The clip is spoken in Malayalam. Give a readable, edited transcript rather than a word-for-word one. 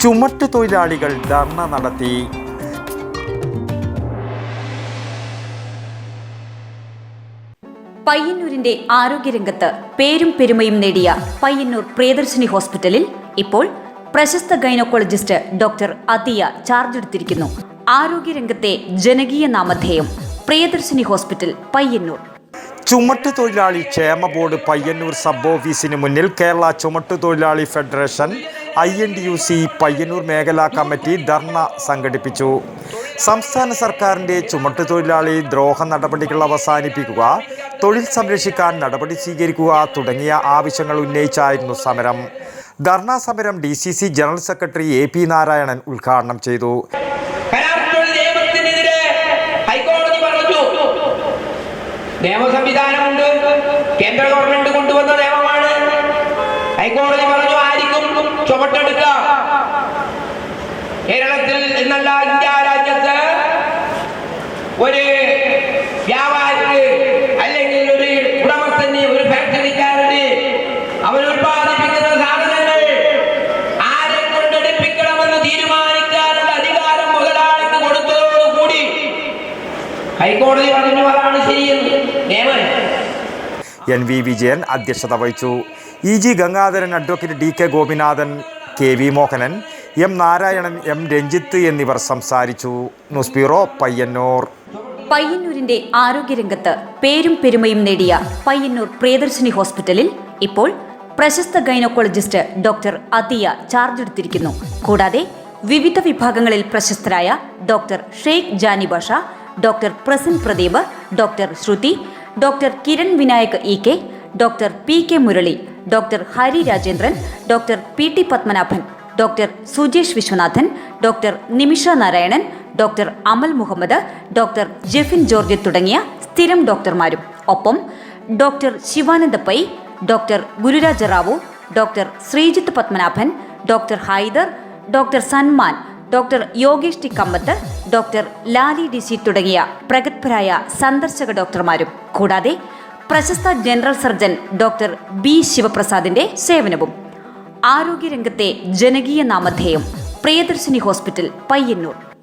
ചുമട്ടുതൊഴിലാളികൾ ധർണ നടത്തി. പയ്യന്നൂരിന്റെ ആരോഗ്യരംഗത്ത് പേരും പെരുമയും നേടിയ പയ്യന്നൂർ പ്രിയദർശിനി ഹോസ്പിറ്റലിൽ ഇപ്പോൾ പ്രശസ്ത ഗൈനക്കോളജിസ്റ്റ് ഡോക്ടർ അതിയ ചാർജ് എടുത്തിരിക്കുന്നു. ആരോഗ്യരംഗത്തെ ജനകീയ നാമധേയം പ്രിയദർശിനി ഹോസ്പിറ്റൽ പയ്യന്നൂർ. ചുമട്ടുതൊഴിലാളി ക്ഷേമ ബോർഡ് പയ്യന്നൂർ സബ് ഓഫീസിന് മുന്നിൽ കേരള ചുമട്ടുതൊഴിലാളി ഫെഡറേഷൻ INTUC പയ്യന്നൂർ മേഖലാ കമ്മിറ്റി ധർണ സംഘടിപ്പിച്ചു. സംസ്ഥാന സർക്കാരിൻ്റെ ചുമട്ടുതൊഴിലാളി ദ്രോഹ നടപടികൾ അവസാനിപ്പിക്കുക, തൊഴിൽ സംരക്ഷിക്കാൻ നടപടി സ്വീകരിക്കുക തുടങ്ങിയ ആവശ്യങ്ങൾ ഉന്നയിച്ചായിരുന്നു സമരം. ധർണാ സമരം DCC general secretary AP Narayanan ഉദ്ഘാടനം ചെയ്തു. നിയമസംവിധാനമുണ്ട്, കേന്ദ്ര ഗവൺമെന്റ് കൊണ്ടുവന്ന നിയമമാണ്. ഹൈക്കോടതി പറഞ്ഞു ആയിരിക്കും ചുമട്ടെടുക്കാം. കേരളത്തിൽ എന്നല്ല ഇന്ത്യ രാജ്യത്ത് ഒരു വ്യാപാരിക്ക് അല്ലെങ്കിൽ ഒരു ഉടമസ്ഥന്, ഒരു ഫാക്ടറിക്കാരന് അവർ ഉത്പാദിപ്പിക്കുന്ന സാധനങ്ങൾ ആരെ കൊണ്ടെടുപ്പിക്കണമെന്ന് തീരുമാനിക്കാനുള്ള അധികാരം മുതലാളിക്ക് കൊടുത്തതോടുകൂടി ഹൈക്കോടതി പറഞ്ഞു അതാണ് ശരിയെന്ന്. നിയമം NV വിജയൻ അധ്യക്ഷത വഹിച്ചു. EG Gangadharan, advocate DK Gopinathan, KV Mohanan, M Narayanan, M Ranjith എന്നിവർ സംസാരിച്ചു. News bureau, Payyanur. പയ്യന്നൂരിന്റെ ആരോഗ്യരംഗത്ത് പേരും പെരുമയും നേടിയ പയ്യന്നൂർ പ്രിയദർശിനി ഹോസ്പിറ്റലിൽ ഇപ്പോൾ പ്രശസ്ത ഗൈനക്കോളജിസ്റ്റ് ഡോക്ടർ അതിയ ചാർജ് എടുത്തിരിക്കുന്നു. കൂടാതെ വിവിധ വിഭാഗങ്ങളിൽ പ്രശസ്തരായ doctor Sheikh Jani Basha, doctor Prasan Pradeep, doctor Shruti, doctor Kiran Vinayak EK, doctor PK Murali, doctor Hari Rajendran, doctor PT Padmanabhan, doctor Sujesh Viswanathan, doctor Nimisha Narayanan, doctor Amal Muhammad, doctor Jefin George തുടങ്ങിയ സ്ഥിരം ഡോക്ടർമാരും, ഒപ്പം doctor Shivananda Pai, doctor Gururaja Rao, doctor Sreejith Padmanabhan, doctor Haider, doctor Sanman, doctor Yogesh T Kamath, doctor Lali DC തുടങ്ങിയ പ്രഗത്ഭരായ സന്ദർശക ഡോക്ടർമാരും, കൂടാതെ പ്രശസ്ത ജനറൽ സർജൻ ഡോക്ടർ B ശിവപ്രസാദിന്റെ സേവനവും. ആരോഗ്യരംഗത്തെ ജനകീയ നാമധേയം പ്രിയദർശിനി ഹോസ്പിറ്റൽ പയ്യന്നൂർ.